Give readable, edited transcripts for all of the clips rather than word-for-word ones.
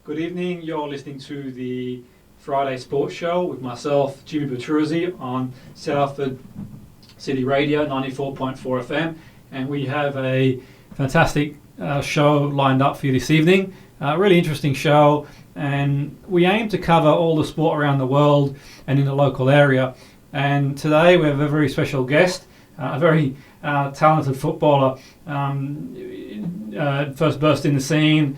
Good evening. You're listening to the Friday Sports Show with myself, Jimmy Petruzzi, on Salford City Radio 94.4 FM, and we have a fantastic show lined up for you this evening. A really interesting show, and we aim to cover all the sport around the world and in the local area. And today we have a very special guest, a very talented footballer. First burst in the scene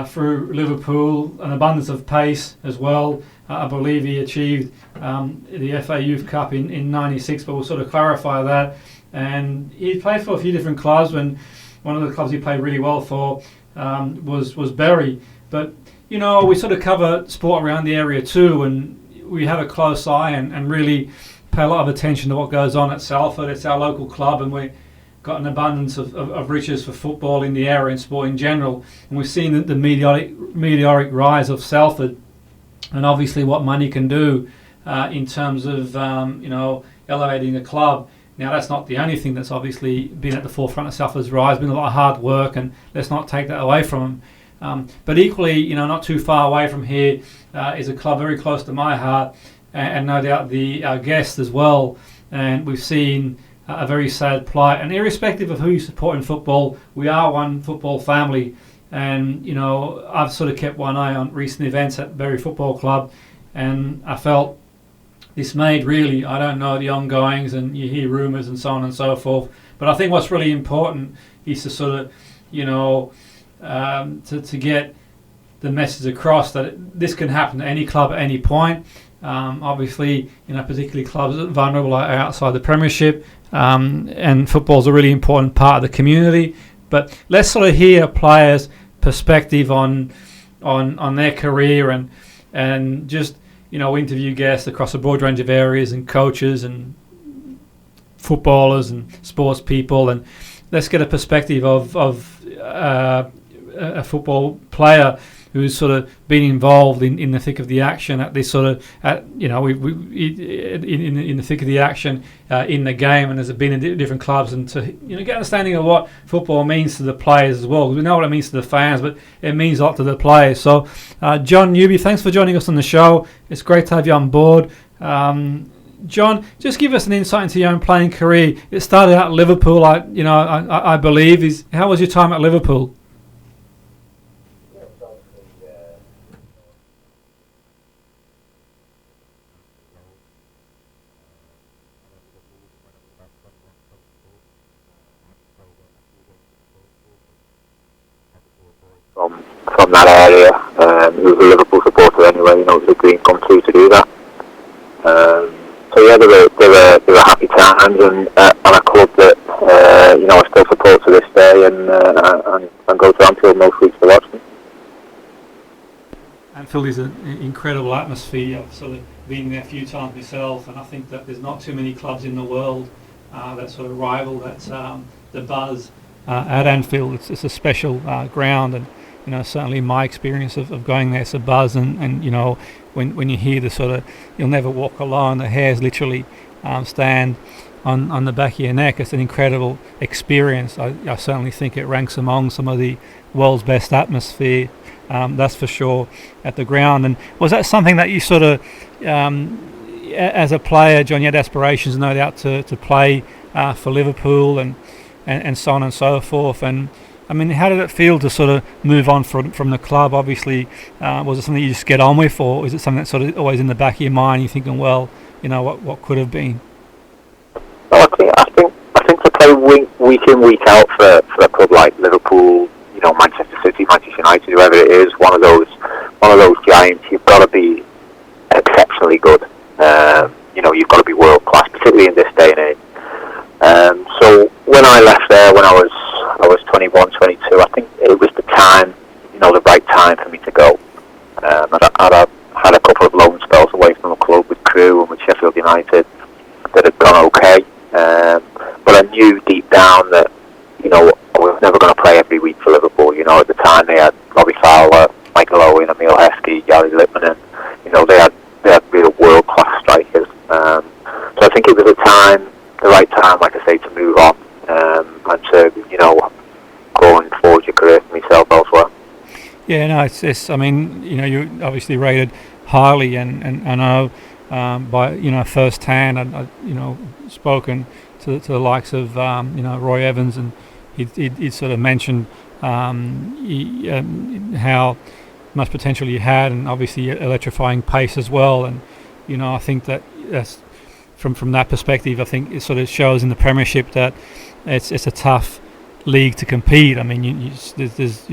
through Liverpool, an abundance of pace as well. I believe he achieved the FA Youth Cup in '96, but we'll sort of clarify that. And he played for a few different clubs, and one of the clubs he played really well for was Bury. But, you know, we sort of cover sport around the area too, and we have a close eye and really pay a lot of attention to what goes on at Salford. It's our local club, and we've got an abundance of riches for football in the area and sport in general. And we've seen the meteoric rise of Salford, and obviously what money can do in terms of elevating a club. Now, that's not the only thing that's obviously been at the forefront of Salford's rise. Been a lot of hard work, and let's not take that away from them. But equally, not too far away from here is a club very close to my heart, and no doubt our guest as well. And we've seen a very sad plight. And irrespective of who you support in football, we are one football family. And, I've sort of kept one eye on recent events at Bury Football Club, and I felt dismayed, really. I don't know the ongoings, and you hear rumours and so on and so forth. But I think what's really important is to sort of, to get the message across that this can happen to any club at any point. Obviously, particularly clubs that are vulnerable are outside the Premiership, and football's a really important part of the community. But let's sort of hear players' perspective on their career, and just interview guests across a broad range of areas, and coaches and footballers and sports people, and let's get a perspective of a football player who's sort of been involved in the thick of the action at this sort of, in the thick of the action in the game, and has been in different clubs, and to get an understanding of what football means to the players as well. We know what it means to the fans, but it means a lot to the players. So, Jon Newby, thanks for joining us on the show. It's great to have you on board. Jon, just give us an insight into your own playing career. It started out at Liverpool, I believe. How was your time at Liverpool? From that area, he was a Liverpool supporter anyway. It's a dream come true to do that. So yeah, they were happy times, and a club that I still support to this day, and go to Anfield most weeks to watch them. Anfield is an incredible atmosphere. I've sort of been there a few times myself, and I think that there's not too many clubs in the world that sort of rival the buzz at Anfield. It's a special ground, and certainly my experience of going there, it's a buzz, and when you hear the sort of, you'll never walk alone, the hairs literally stand on the back of your neck. It's an incredible experience. I certainly think it ranks among some of the world's best atmosphere, that's for sure, at the ground. And was that something that you sort of, as a player, Jon, you had aspirations, no doubt, to play for Liverpool and so on and so forth? And I mean, how did it feel to sort of move on from the club? Obviously, was it something you just get on with, or is it something that's sort of always in the back of your mind? You're thinking, well, what could have been? Well, I think to play week in, week out for a club like Liverpool, Manchester City, Manchester United, whoever it is, one of those giants, you've got to be exceptionally good. You've got to be world class, particularly in this day and age. So when I left there, when I was 21, 22, I think it was the time, the right time for me to go. I'd had a couple of loan spells away from the club with Crewe and with Sheffield United that had gone okay. But I knew deep down that, I was never going to play every week for Liverpool. At the time they had Robbie Fowler, Michael Owen, Emil Heskey, Gary Littman, and, they had real world-class strikers. So I think it was the right time, like I say, to move on, and to, go and forge your career for myself elsewhere. Yeah, no, it's. I mean, you obviously rated highly, and I know by first hand, I spoken to the likes of Roy Evans, and he sort of mentioned how much potential you had, and obviously electrifying pace as well. And I think that's from that perspective. I think it sort of shows in the Premiership that it's a tough league to compete. I mean, there's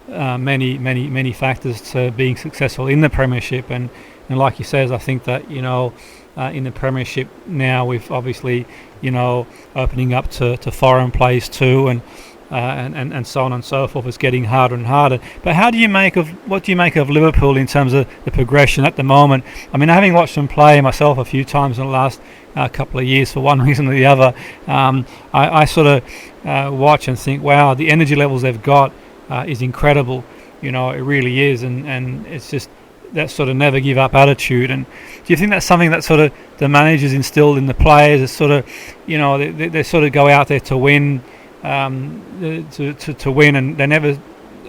many factors to being successful in the Premiership, and like he says, I think that in the Premiership now, we've obviously opening up to foreign players too, and so on and so forth. It's getting harder and harder. But what do you make of Liverpool in terms of the progression at the moment? I mean, having watched them play myself a few times in the last couple of years for one reason or the other, I sort of watch and think, wow, the energy levels they've got is incredible. It really is, and it's just that sort of never give up attitude. And do you think that's something that sort of the managers instilled in the players? It's sort of they sort of go out there to win. To win, and they never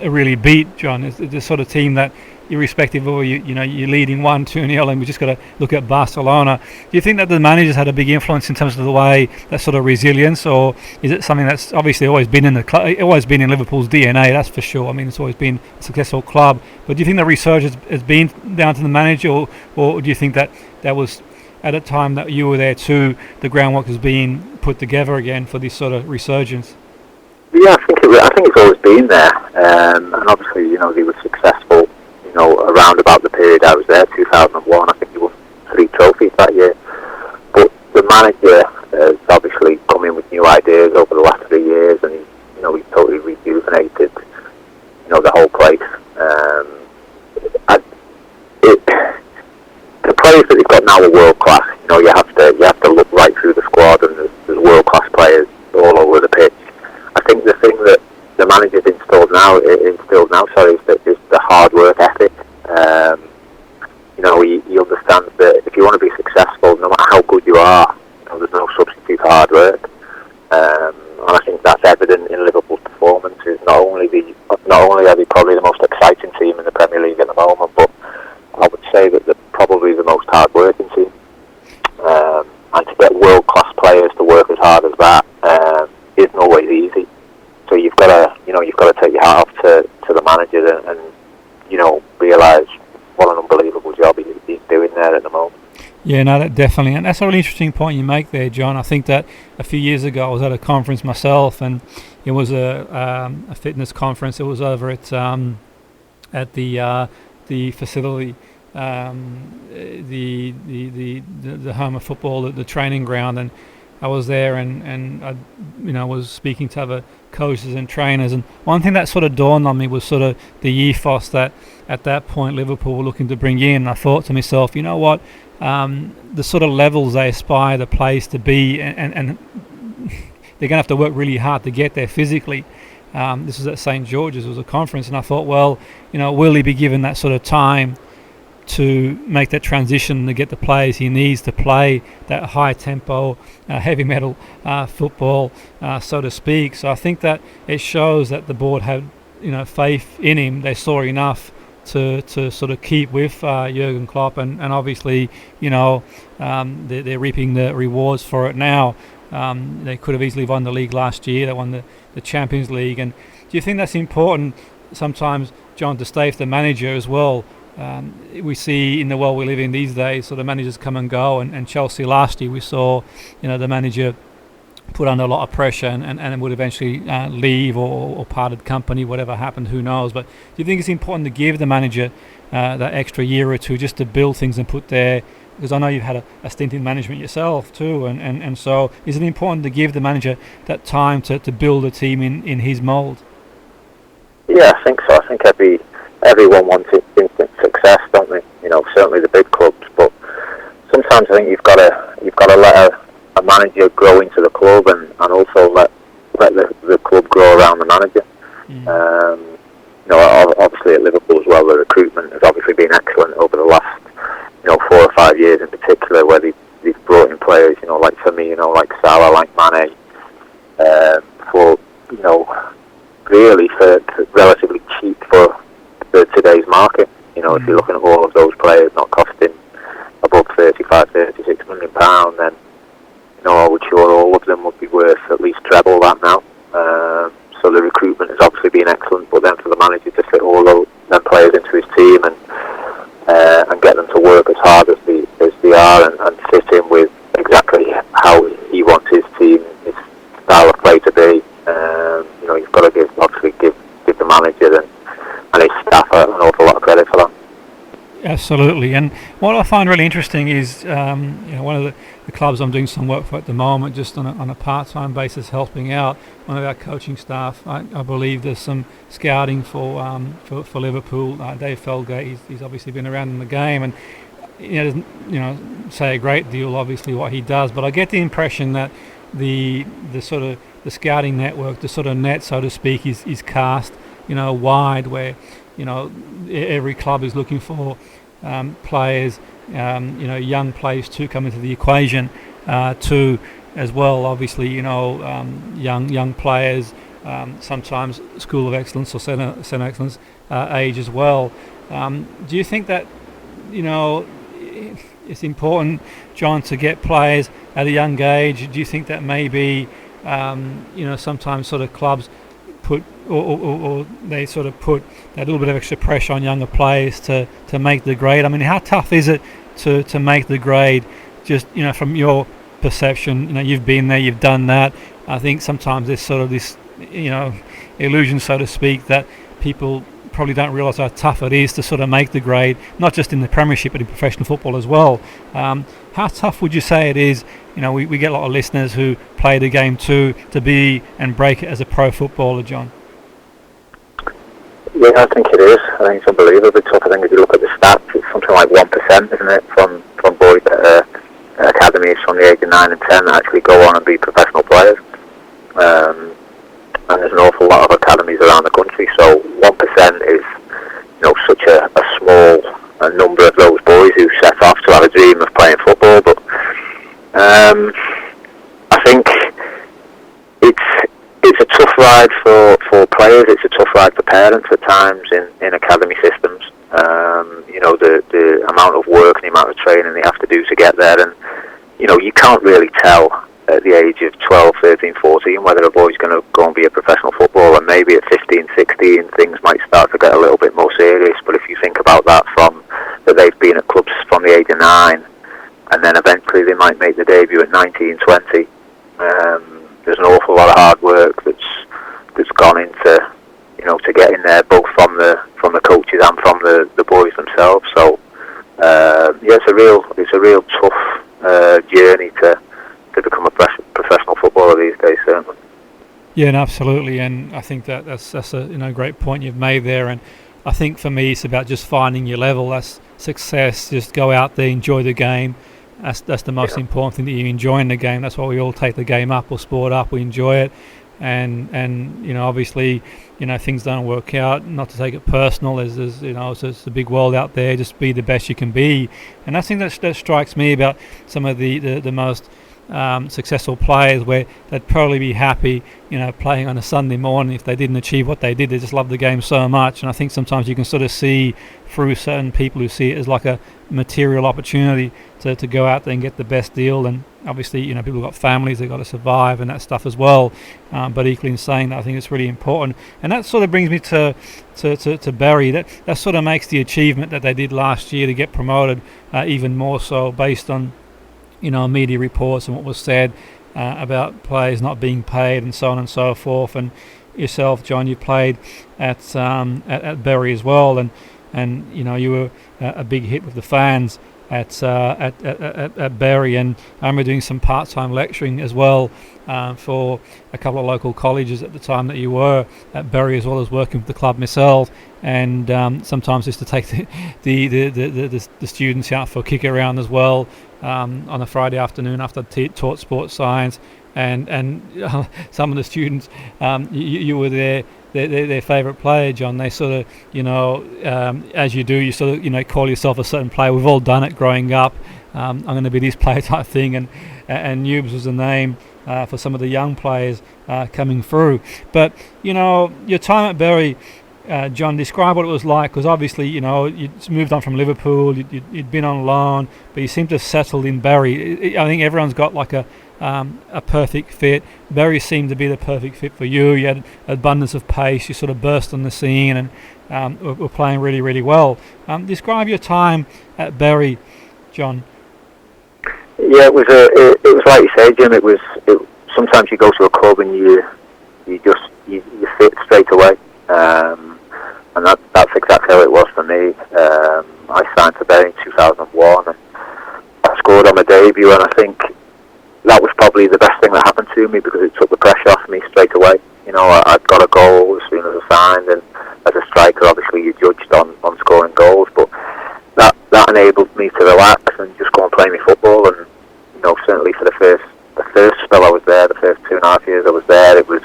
really beat, John. It's the sort of team that, irrespective of you're leading 1-2-0, and we just got to look at Barcelona. Do you think that the managers had a big influence in terms of the way, that sort of resilience, or is it something that's obviously always been in always been in Liverpool's DNA? That's for sure. I mean, it's always been a successful club. But do you think the resurgence has been down to the manager, or do you think that was at a time that you were there too, the groundwork was being put together again for this sort of resurgence? Yeah, I think it's always been there, and obviously, they were successful, around about the period I was there, 2001. I think he won 3 trophies that year. But the manager has obviously come in with new ideas over the last 3 years, and he's totally rejuvenated, the whole place. The players that they've got now are world class. You have to look right through the squad, and there's world class players all over the pitch. I think the thing that the manager's instilled now, is that is the hard work ethic. He understands that if you want to be successful, no matter how good you are, there's no substitute for hard work. And I think that's evident in Liverpool's performances. Not only are they probably the most exciting team in the Premier League at the moment, but I would say that they're probably the most hard working team. And to get world class players to work as hard as that isn't always easy. So you've got to take your hat off to the manager and realise what an unbelievable job he's doing there at the moment. Yeah, no, that definitely, and that's a really interesting point you make there, John. I think that a few years ago I was at a conference myself, and it was a fitness conference. It was over at the facility, the home of football, the training ground, and I was there, and I was speaking to other coaches and trainers, and one thing that sort of dawned on me was sort of the ethos that at that point Liverpool were looking to bring in. I thought to myself, you know what, the sort of levels they aspire the players to be, and they're going to have to work really hard to get there physically. This was at St. George's, it was a conference, and I thought, well, will he be given that sort of time to make that transition, to get the players he needs to play that high tempo, heavy metal football, so to speak. So I think that it shows that the board had faith in him. They saw enough to sort of keep with Jurgen Klopp, and obviously they're reaping the rewards for it now. They could have easily won the league last year. They won the Champions League. And do you think that's important sometimes, John, to stay with the manager as well? We see in the world we live in these days, so the managers come and go, and Chelsea last year we saw the manager put under a lot of pressure and would eventually leave or parted company, whatever happened, who knows. But do you think it's important to give the manager that extra year or two just to build things and put there, because I know you've had a stint in management yourself too, and so is it important to give the manager that time to build a team in his mould? Yeah, I think so. I think everyone wants instant success, don't they? Certainly the big clubs, but sometimes I think you've got to let a manager grow into the club, and also let the club grow around the manager. Obviously at Liverpool as well, the recruitment has obviously been excellent over the last 4 or 5 years in particular, where they've brought in players, like Firmino, like Salah, like Mane, for really for relatively cheap for if you're looking at all of those players not costing above 35, 36 million pound, then I would sure all of them would be worth at least treble that now. So the recruitment has obviously been excellent, but then for the manager to fit all those them players into his team and get them to work as hard as they are and fit in with exactly how he wants his team, his style of play to be. You've got to give the manager and his staff an awful lot of credit for that. Absolutely, and what I find really interesting is one of the clubs I'm doing some work for at the moment, just on a part-time basis, helping out one of our coaching staff. I believe there's some scouting for Liverpool. Dave Felgate, he's obviously been around in the game, and doesn't say a great deal, obviously, what he does. But I get the impression that the sort of the scouting network, the sort of net, so to speak, is cast wide, where every club is looking for players, young players to come into the equation, to as well, obviously, young players, sometimes School of Excellence or Centre Excellence age as well. Do you think that, it's important, John, to get players at a young age? Do you think that maybe, sometimes sort of clubs put or they sort of put that little bit of extra pressure on younger players to make the grade? I mean, how tough is it to make the grade? Just from your perception, you've been there, you've done that. I think sometimes there's sort of this illusion, so to speak, that people probably don't realise how tough it is to sort of make the grade, not just in the Premiership but in professional football as well. How tough would you say it is? We get a lot of listeners who play the game too, to be and break it as a pro footballer, John. Yeah, I think it is. I think it's unbelievably tough. I think if you look at the stats, it's something like 1%, isn't it, from boys at academies from the age of 9 and 10 that actually go on and be professional players. And there's an awful lot of academies around the country, so 1% is such a small number of those boys who set off to have a dream of playing football. But I think it's a tough ride for players, it's a tough ride for parents at times in academy systems. The amount of work and the amount of training they have to do to get there, and you can't really tell at the age of 12, 13, 14 whether a boy's going to go and be a professional footballer. Maybe at 15, 16 things might start to get a little bit more serious, but if you think about that that they've been at clubs from the age of 9 and then eventually they might make the debut at 19, 20, there's an awful lot of hard work that's gone into to getting there, both from the coaches and from the boys themselves. So it's a real tough journey to become a professional footballer these days, certainly. Yeah, and absolutely, and I think that's a great point you've made there. And I think for me, it's about just finding your level. That's success. Just go out there, enjoy the game. That's the most important thing, that you enjoy in the game. That's why we all take the game up or sport up. We enjoy it, and obviously, things don't work out. Not to take it personal, it's a big world out there. Just be the best you can be, and I think that strikes me about some of the most successful players, where they'd probably be happy, playing on a Sunday morning if they didn't achieve what they did. They just love the game so much, and I think sometimes you can sort of see through certain people who see it as like a material opportunity to go out there and get the best deal. And obviously, people have got families, they've got to survive and that stuff as well. But equally in saying that, I think it's really important, and that sort of brings me to Bury. That sort of makes the achievement that they did last year to get promoted even more so, based on media reports and what was said about players not being paid and so on and so forth. And yourself, John, you played at Bury as well, and you were a big hit with the fans at Bury. And I remember doing some part-time lecturing as well for a couple of local colleges at the time that you were at Bury, as well as working with the club myself. And sometimes just to take the students out for a kick around as well on a Friday afternoon after I taught sports science. And some of the students, you were their favourite player, John. They sort of, as you do, you sort of, call yourself a certain player. We've all done it growing up. I'm going to be this player type thing, and Newbs was the name for some of the young players coming through. But your time at Bury, John, describe what it was like, because obviously, you'd moved on from Liverpool, you'd been on loan, but you seem to have settled in Bury. I think everyone's got like a perfect fit. Bury seemed to be the perfect fit for you. You had abundance of pace, you sort of burst on the scene, and were playing really, really well. Describe your time at Bury, John. Yeah, it was like you said, Jim. Sometimes you go to a club and you fit straight away. And that's exactly how it was for me. I signed to Bury in 2001, and I scored on my debut, and I think that was probably the best thing that happened to me, because it took the pressure off me straight away. I'd got a goal as soon as I signed, and as a striker, obviously you're judged on scoring goals, but that enabled me to relax and just go and play my football. And certainly for the first spell I was there, the first 2.5 years I was there, it was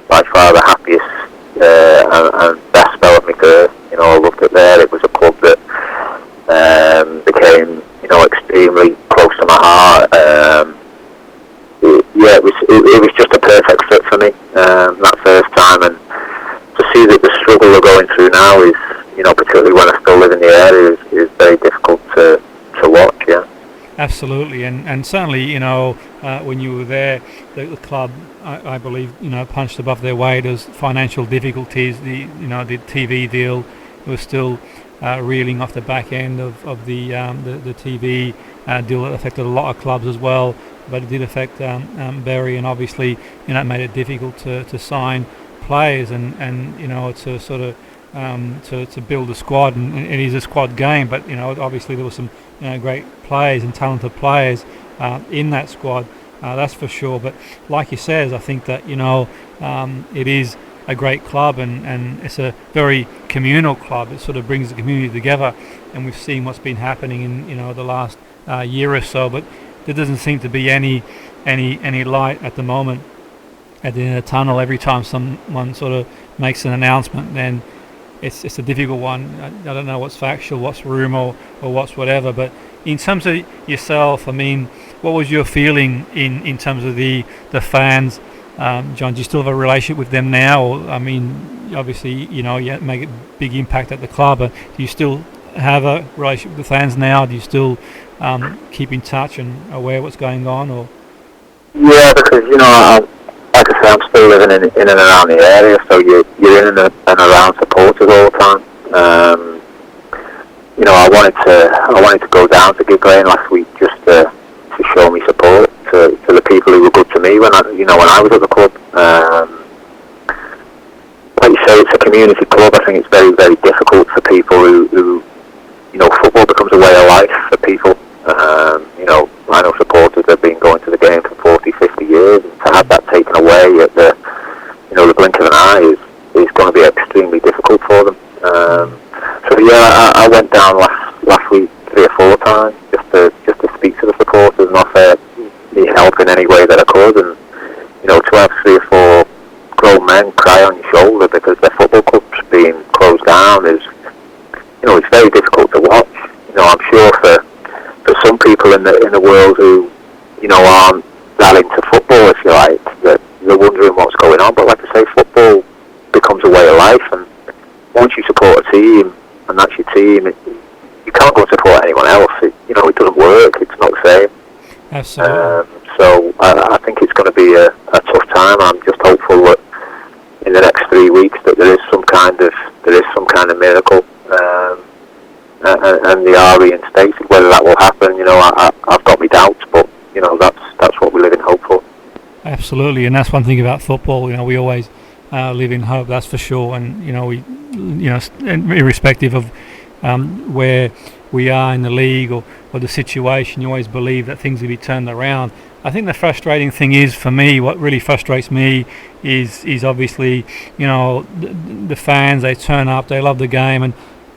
by far the happiest and best spell of my career. I loved it there. It was a club that became extremely close to my heart. It was just a perfect fit for me that first time, and to see that the struggle we're going through now is, particularly when I still live in the area, is very difficult to watch. Yeah. Absolutely, and certainly, when you were there, the club, I believe, punched above their weight. There's financial difficulties. The TV deal was still reeling off the back end of the TV deal that affected a lot of clubs as well. But it did affect Bury, and obviously, it made it difficult to sign players, and to sort of to build a squad, and it is a squad game. But obviously there were some great players and talented players in that squad, that's for sure. But like you says, I think that it is a great club, and it's a very communal club. It sort of brings the community together, and we've seen what's been happening in the last year or so. But there doesn't seem to be any light at the moment at the end of the tunnel. Every time someone sort of makes an announcement, then it's a difficult one. I don't know what's factual, what's rumour, or what's whatever. But in terms of yourself, I mean, what was your feeling in terms of the fans? John, do you still have a relationship with them now? Or, I mean, obviously, you make a big impact at the club. But do you still have a relationship with the fans now? Do you still keep in touch and aware of what's going on? Or yeah, because like I say, I'm still living in and around the area, so you're in and around supporters all the time. I wanted to go down to Gig Lane last week just to show me support to the people who were good to me when I was at the club. Like you say, it's a community club. I think it's very, very difficult for people who football becomes a way of life for people. I know supporters have been going to the game for 40, 50 years, and to have that taken away at the blink of an eye is going to be extremely difficult for them. So yeah, I went down last week 3 or 4 times just to speak to the supporters and offer me help in any way that I could. And to have 3 or 4 grown men cry on your shoulder because their football club's being closed down is, it's very difficult to watch. I'm sure for some people in the world who aren't that into football, if you like, that they're wondering what's going on. But like I say, football becomes a way of life, and once you support a team and that's your team, you can't go and support anyone else. It doesn't work. It's not the same. Absolutely. So I think it's going to be a tough time. I'm just hopeful that in the next 3 weeks that there is some kind of miracle, and they are reinstated. Whether that will happen, I've got my doubts, but that's what we live in hope for. Absolutely, and that's one thing about football. We always live in hope. That's for sure. And we, irrespective of where we are in the league or the situation, you always believe that things will be turned around. I think the frustrating thing is, for me, what really frustrates me is obviously, the fans. They turn up, they love the game, and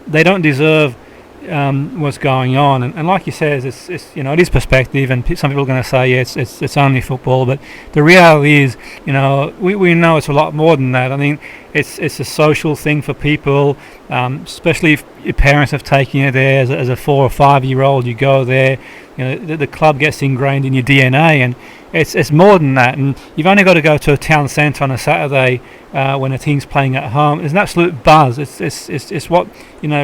they don't deserve what's going on. And like you said, it's it is perspective, and some people are going to say, yeah, it's only football, but the reality is, we know it's a lot more than that. I mean, it's a social thing for people, especially if your parents have taken you there as a 4 or 5 year old. You go there, the club gets ingrained in your DNA, and it's more than that. And you've only got to go to a town centre on a Saturday when a team's playing at home. There's an absolute buzz. It's what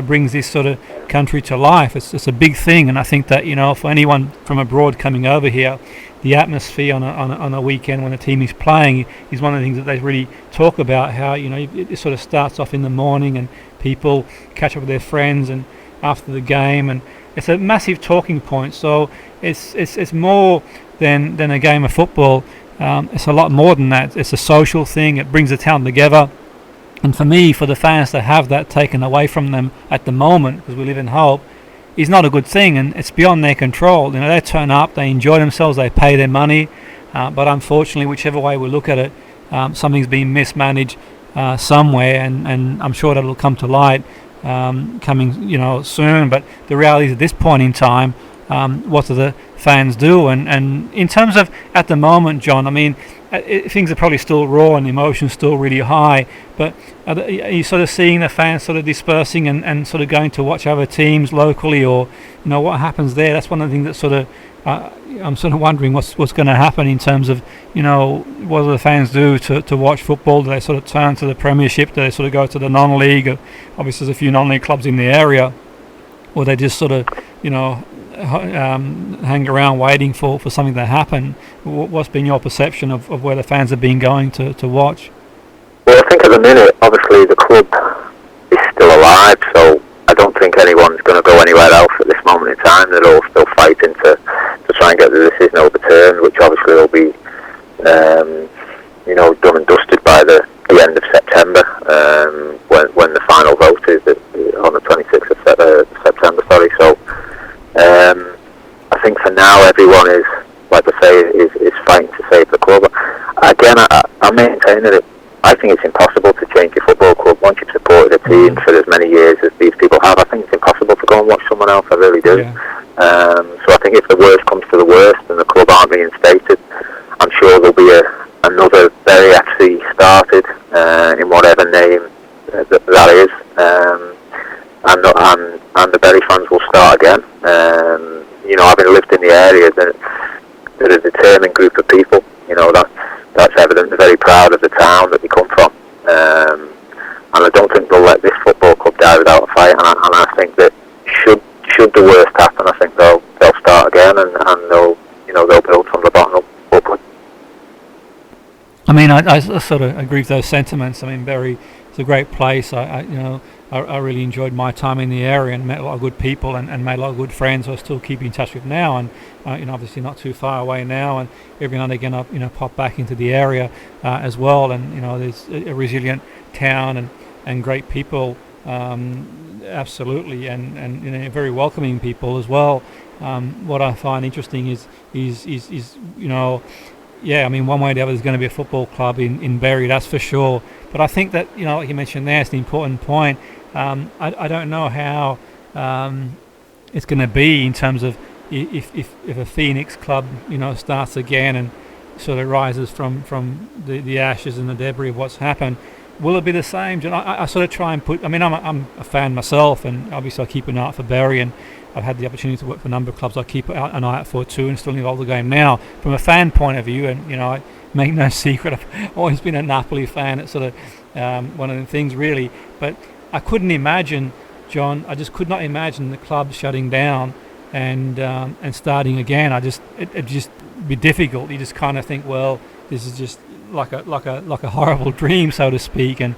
brings this sort of country to life. It's a big thing, and I think that for anyone from abroad coming over here, the atmosphere on a weekend when a team is playing is one of the things that they really talk about. How it sort of starts off in the morning and people catch up with their friends and after the game, and it's a massive talking point. So it's more than a game of football. It's a lot more than that. It's a social thing. It brings the town together. And for me, for the fans to have that taken away from them at the moment, because we live in hope, is not a good thing, and it's beyond their control. They turn up, they enjoy themselves, they pay their money, but unfortunately, whichever way we look at it, something's been mismanaged somewhere, and I'm sure that'll come to light coming soon. But the reality is, at this point in time, what do the fans do? And in terms of at the moment, John, I mean, things are probably still raw and the emotion's still really high, but are you sort of seeing the fans sort of dispersing and sort of going to watch other teams locally, or what happens there? That's one of the things that sort of I'm sort of wondering what's going to happen in terms of what do the fans do to watch football? Do they sort of turn to the Premiership? Do they sort of go to the non-league? Obviously there's a few non-league clubs in the area, or they just sort of hang around waiting for something to happen. What's been your perception of where the fans have been going to watch? Well, I think at the minute, obviously the club is still alive, so I don't think anyone's going to go anywhere else at this moment in time. They're all still fighting to try and get the decision overturned, which obviously will be done and dusted by the end of September, when the final vote is on the 26th of September. So I think for now everyone is, like I say, is fighting to save the club. Again, I maintain that I think it's impossible to change your football club once you've supported a team for as many years as these people have. I think it's impossible to go and watch someone else. I really do. Yeah. So I think if the worst comes to the worst and the club aren't reinstated, I'm sure there'll be another Bury FC started in whatever name that is, and the Bury fans will start again. Having lived in the area, they're a determined group of people. That's evident. They're very proud of the town that they come from, and I don't think they'll let this football club die without a fight. And I think that should the worst happen, I think they'll start again, and they'll build from the bottom upward. I mean, I sort of agree with those sentiments. I mean, Bury is a great place. I really enjoyed my time in the area and met a lot of good people and made a lot of good friends who I still keep in touch with now, and obviously not too far away now, and every now and again I pop back into the area as well, and there's a resilient town and great people, absolutely, and very welcoming people as well. What I find interesting is yeah, I mean, one way or the other there's going to be a football club in Bury, that's for sure. But I think that, like you mentioned there, it's an important point. I don't know how it's going to be in terms of if a Phoenix club, starts again and sort of rises from the ashes and the debris of what's happened. Will it be the same? I sort of try and put. I mean, I'm a fan myself, and obviously I keep an eye out for Bury, and I've had the opportunity to work for a number of clubs I keep an eye out for too, and still involved in the game now. From a fan point of view, and I make no secret, I've always been a Napoli fan. It's sort of one of the things, really. But I couldn't imagine, John. I just could not imagine the club shutting down and starting again. It'd just be difficult. You just kind of think, well, this is just like a horrible dream, so to speak. And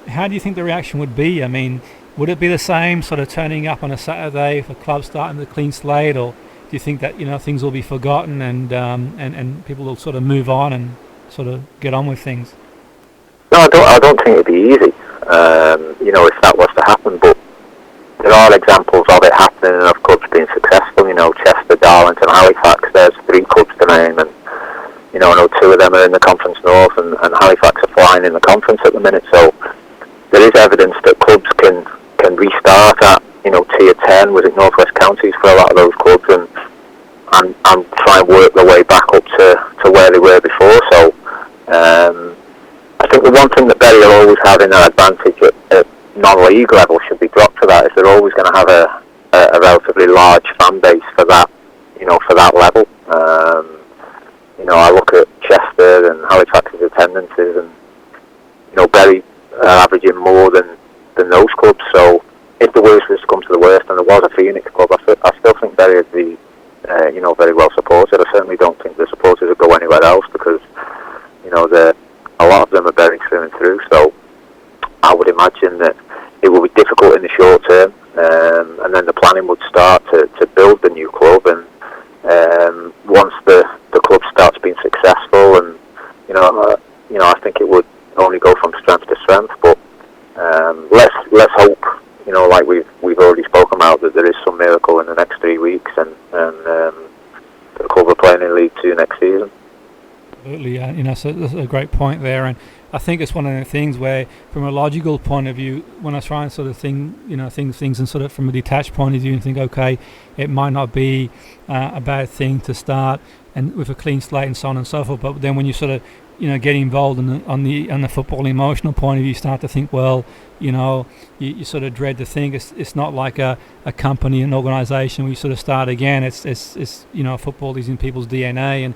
how do you think the reaction would be? I mean, would it be the same, sort of turning up on a Saturday if a club starting with a clean slate, or do you think that things will be forgotten and people will sort of move on and sort of get on with things? No, I don't think it'd be easy. If that was to happen, but there are examples of it happening and of clubs being successful. Chester, Darlington, Halifax. There's 3 clubs to name, and I know 2 of them are in the Conference North, and Halifax are flying in the conference at the minute. So there is evidence that clubs can restart at tier 10, was it North West Counties for a lot of those clubs, and try and work their way back up to where they were before. So I think the one thing that Bury will always have in their advantage at non-league level, should be dropped to that, is they're always going to have a relatively large fan base for that, for that level. I look at Chester and Halifax's attendances, and Bury are averaging more than those clubs. So if the worst was to come to the worst, and there was a Phoenix club, I still think Bury would be, very well supported. I certainly don't think the supporters would go anywhere else, because a lot of them are Bury through and through. So I would imagine that it will be difficult in the short term, and then the planning would start to build the new club. And once the club starts being successful, and I think it would only go from strength to strength. But let's hope, like we've already spoken about, that there is some miracle in the next 3 weeks, and the club are playing in League 2 next season. Absolutely, so that's a great point there, and I think it's one of the things where, from a logical point of view, when I try and sort of think, things and sort of from a detached point of view, and think, okay, it might not be a bad thing to start and with a clean slate and so on and so forth, but then when you sort of get involved on the football emotional point of view, you start to think, well, you sort of dread to think it's not like a company, an organisation where you sort of start again. It's football is in people's DNA, and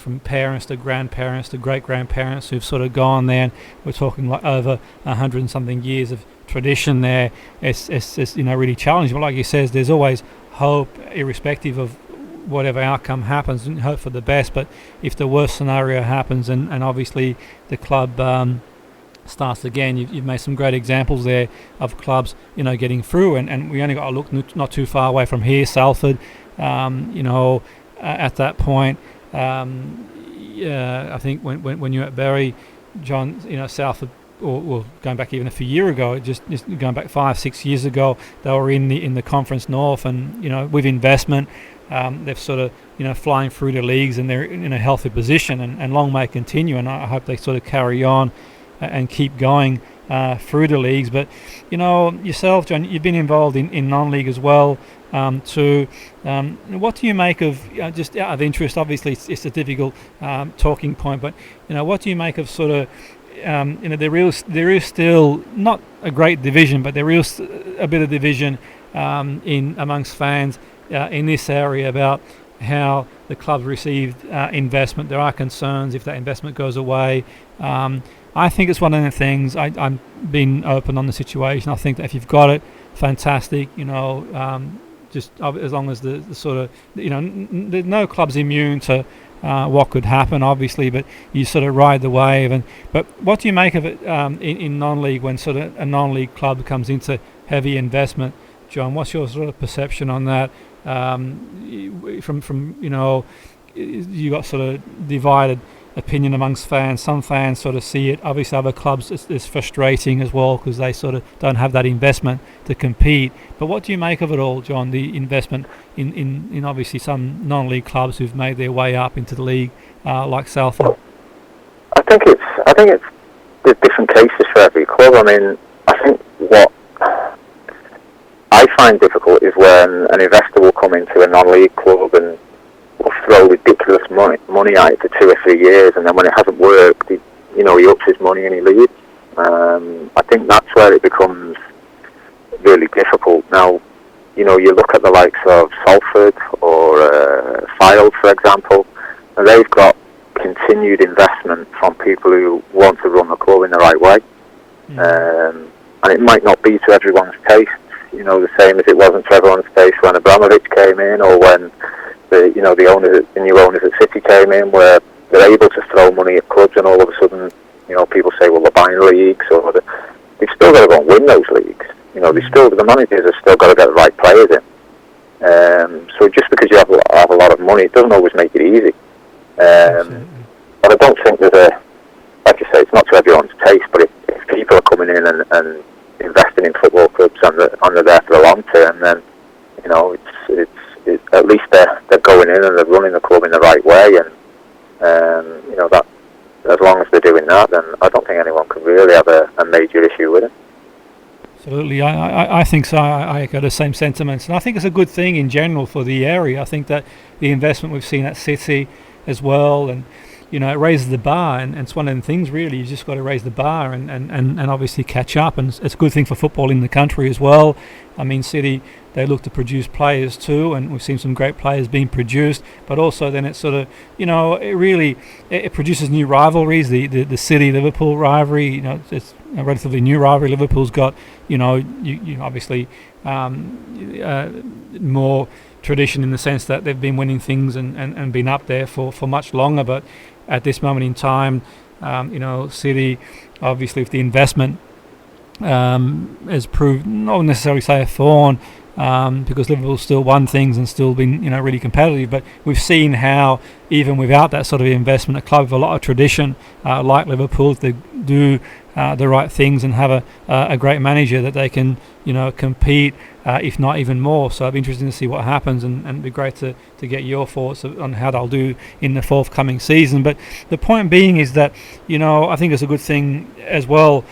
from parents to grandparents to great-grandparents who've sort of gone there, and we're talking like over 100 and something years of tradition there. It's really challenging, but like you says, there's always hope, irrespective of whatever outcome happens, and hope for the best. But if the worst scenario happens, and obviously the club starts again, you've made some great examples there of clubs getting through, and we only got to look not too far away from here, Salford, at that point. I think when you're at Bury, John, Salford, or going back even a few years ago, just going back 5-6 years ago, they were in the Conference North, and with investment, they've sort of flying through the leagues, and they're in a healthy position, and long may continue, and I hope they sort of carry on and keep going through the leagues. But yourself, John, you've been involved in non-league as well. What do you make of, just out of interest, obviously it's a difficult talking point, but what do you make of sort of there is still not a great division, but there is a bit of division in amongst fans in this area about how the clubs received investment. There are concerns if that investment goes away. I think it's one of the things, I'm being open on the situation. I think that if you've got it, fantastic, just as long as the sort of, no club's immune to what could happen, obviously, but you sort of ride the wave. But what do you make of it in non-league, when sort of a non-league club comes into heavy investment, John? What's your sort of perception on that? From you got sort of divided opinion amongst fans. Some fans sort of see it. Obviously, other clubs it's frustrating as well, because they sort of don't have that investment to compete. But what do you make of it all, John? The investment in obviously some non-league clubs who've made their way up into the league, like Salford. I think it's there's different cases for every club. I mean, I think what I find difficult is when an investor will come into a non-league club and will throw ridiculous money at it for 2 or 3 years, and then when it hasn't worked, he ups his money and he leaves. I think that's where it becomes really difficult. Now, you look at the likes of Salford or Fylde, for example, and they've got continued investment from people who want to run the club in the right way. And it might not be to everyone's taste, the same as it wasn't to everyone's taste when Abramovich came in, or when the new owners at City came in, where they're able to throw money at clubs, and all of a sudden, people say, well, they're buying leagues, or they've still got to go and win those leagues. The managers have still got to get the right players in. So just because you have a lot of money, it doesn't always make it easy. But I don't think like you say, it's not to everyone's taste, but if people are coming in and investing in football clubs and they're there for the long term, then it's at least they're going in and they're running the club in the right way, and that, as long as they're doing that, then I don't think anyone could really have a major issue with it. Absolutely, I think so. I echo the same sentiments, and I think it's a good thing in general for the area. I think that the investment we've seen at City as well, and it raises the bar, and it's one of the things really. You just got to raise the bar and obviously catch up, and it's a good thing for football in the country as well. I mean, City, they look to produce players too, and we've seen some great players being produced, but also then it's sort of, it produces new rivalries. The City-Liverpool rivalry, it's a relatively new rivalry. Liverpool's got, you obviously more tradition in the sense that they've been winning things and been up there for much longer, but at this moment in time, City, obviously with the investment, has proved not necessarily say a thorn, because Liverpool still won things and still been really competitive, but we've seen how even without that sort of investment, a club with a lot of tradition like Liverpool, if they do the right things and have a great manager, that they can compete, if not even more. So it'd be interesting to see what happens, and it'd be great to get your thoughts on how they'll do in the forthcoming season. But the point being is that I think it's a good thing as well,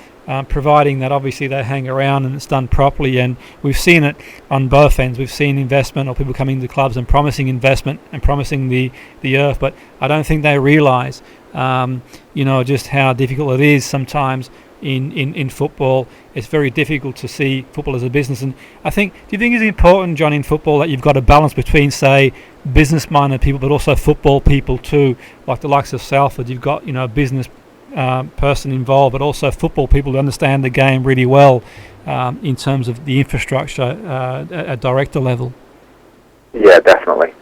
providing that obviously they hang around and it's done properly. And we've seen it on both ends. We've seen investment, or people coming to clubs and promising investment and promising the earth, but I don't think they realise just how difficult it is sometimes in football. It's very difficult to see football as a business. And I think, do you think it's important, John, in football that you've got a balance between, say, business-minded people but also football people too, like the likes of Salford? You've got a business person involved, but also football people who understand the game really well, in terms of the infrastructure at director level. Yeah, definitely.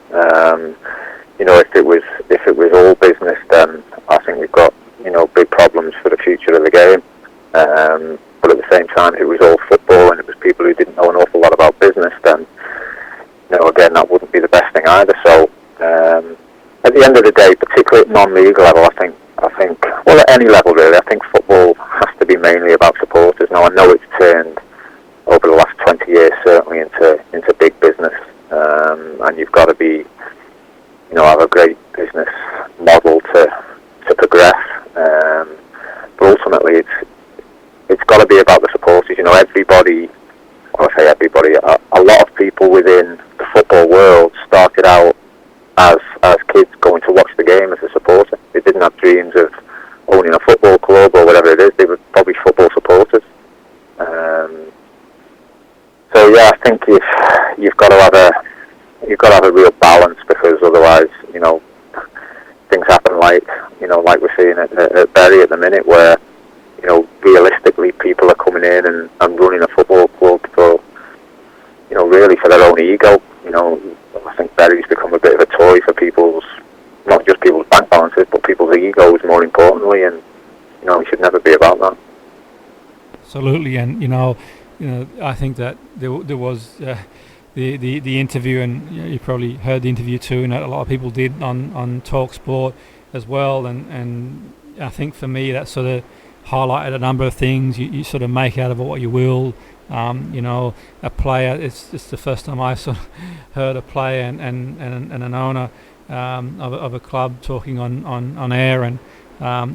If it was all business, then I think we've got big problems for the future of the game. But at the same time, if it was all football and it was people who didn't know an awful lot about business, then again, that wouldn't be the best thing either. So at the end of the day, particularly at non-league level, I think well, at any level really, I think football has to be mainly about supporters. Now, I know it's turned over the last 20 years certainly into big business, and you've got to be have a great business model to progress. But ultimately, it's got to be about the supporters. Everybody, when I say everybody, a lot of people within the football world started out as kids going to watch the game as a supporter. They didn't have dreams of owning a football club or whatever it is. They were probably football supporters. So yeah, I think you've got to have a real balance, because otherwise, things happen like we're seeing at Bury at the minute, where realistically people are coming in and running a football club for really for their own ego. I think Bury's become a bit of a toy for not just people's bank balances, but people's egos more importantly, and it should never be about that. Absolutely, and I think that there was the interview, and you probably heard the interview too, and a lot of people did on Talk Sport as well, and I think for me that sort of highlighted a number of things. You sort of make out of it what you will. A player, it's the first time I sort of heard a player and an owner of a club talking on air, and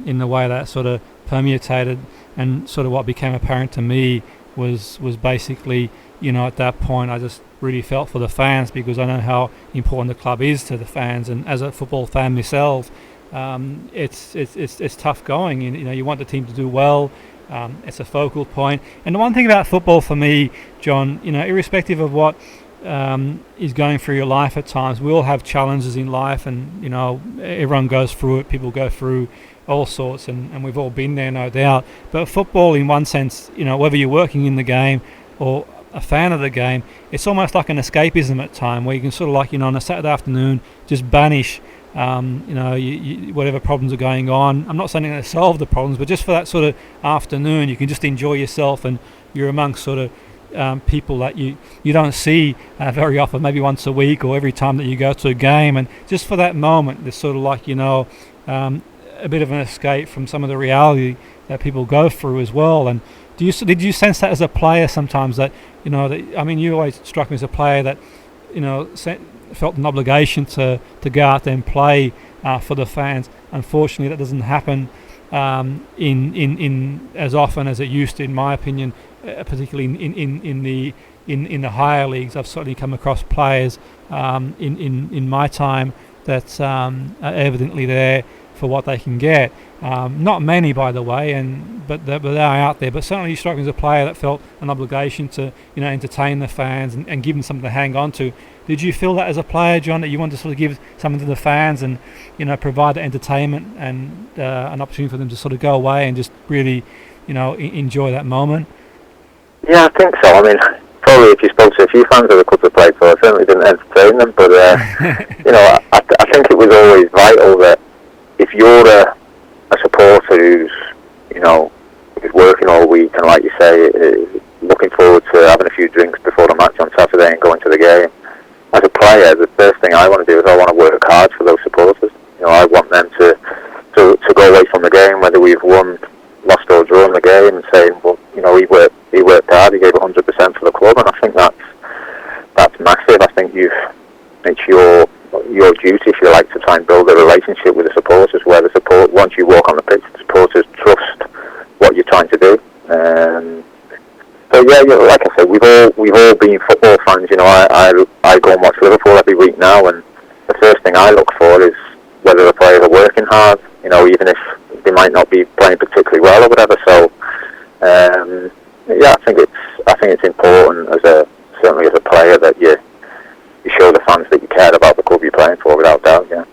in the way that sort of permeated, and sort of what became apparent to me was basically, at that point I just really felt for the fans, because I know how important the club is to the fans, and as a football fan myself, it's tough going. You want the team to do well. It's a focal point. And the one thing about football for me, John, irrespective of what is going through your life at times, we all have challenges in life, and everyone goes through it. People go through all sorts, and we've all been there, no doubt. But football, in one sense, whether you're working in the game or a fan of the game, it's almost like an escapism at time, where you can sort of on a Saturday afternoon just banish whatever problems are going on. I'm not saying to solve the problems, but just for that sort of afternoon, you can just enjoy yourself, and you're amongst sort of people that you don't see very often, maybe once a week or every time that you go to a game, and just for that moment, there's sort of a bit of an escape from some of the reality that people go through as well. And did you sense that as a player sometimes, that you always struck me as a player that felt an obligation to go out there and play for the fans. Unfortunately, that doesn't happen in as often as it used to, in my opinion, particularly in the higher leagues. I've certainly come across players in my time that are evidently there for what they can get. Not many, by the way, but they are out there. But certainly you struck me as a player that felt an obligation to entertain the fans and give them something to hang on to. Did you feel that as a player, John, that you wanted to sort of give something to the fans and provide the entertainment and an opportunity for them to sort of go away and just really enjoy that moment? Yeah, I think so. I mean, probably if you spoke to a few fans of the club I played for, I certainly didn't entertain them. But I think it was always vital that if you're a supporter who's working all week and, like you say, looking forward to having a few drinks before the match on Saturday and going to the game, as a player, the first thing I want to do is I want to work hard for those supporters. I want them to go away from the game, whether we've won, lost or drawn the game, and saying, well, he worked hard, he gave 100% for the club, and I think that's massive. I think it's your duty, if you like, to try and build a relationship with the supporters, where once you walk on the pitch, the supporters trust what you're trying to do. So yeah, like I said, we've all been football fans. I go and watch Liverpool every week now, and the first thing I look for is whether the players are working hard. Even if they might not be playing particularly well or whatever. So I think it's important certainly as a player that you show the fans that you care about the club you're playing for, without doubt. Yeah.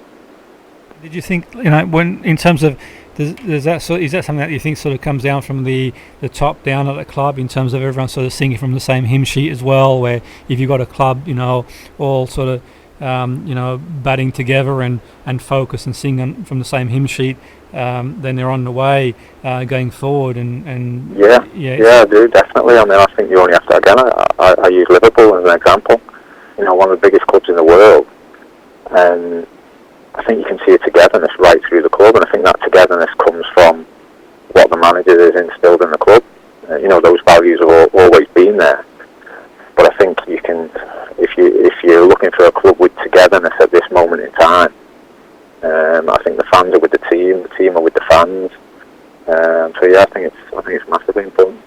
Did you think when in terms of is that something that you think sort of comes down from the top down at the club, in terms of everyone sort of singing from the same hymn sheet as well, where if you've got a club all sort of batting together and focus and singing from the same hymn sheet, then they're on the way going forward. And yeah, I do, definitely. I mean, I think you only have to, again, I use Liverpool as an example. One of the biggest clubs in the world, and I think you can see a togetherness right through the club, and I think that togetherness comes from what the manager has instilled in the club. Those values have always been there. But I think you can, if you're looking for a club with togetherness at this moment in time, I think the fans are with the team are with the fans. So yeah, I think it's massively important.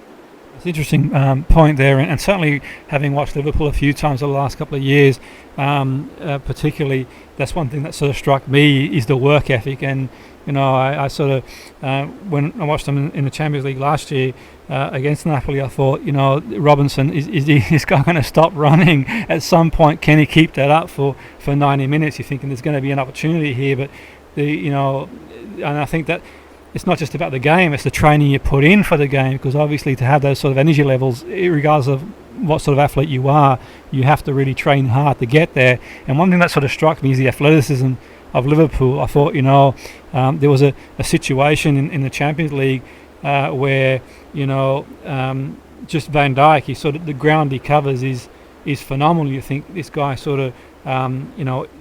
It's an interesting point there, and certainly having watched Liverpool a few times the last couple of years, particularly, that's one thing that sort of struck me is the work ethic. And I sort of when I watched them in the Champions League last year against Napoli, I thought, Robinson, is this guy going to stop running at some point? Can he keep that up for 90 minutes? You're thinking there's going to be an opportunity here, but and I think that it's not just about the game, it's the training you put in for the game, because obviously to have those sort of energy levels, regardless of what sort of athlete you are, you have to really train hard to get there. And one thing that sort of struck me is the athleticism of Liverpool. I thought, there was a situation in the Champions League where, just Van Dijk, he sort of, the ground he covers is phenomenal. You think this guy sort of,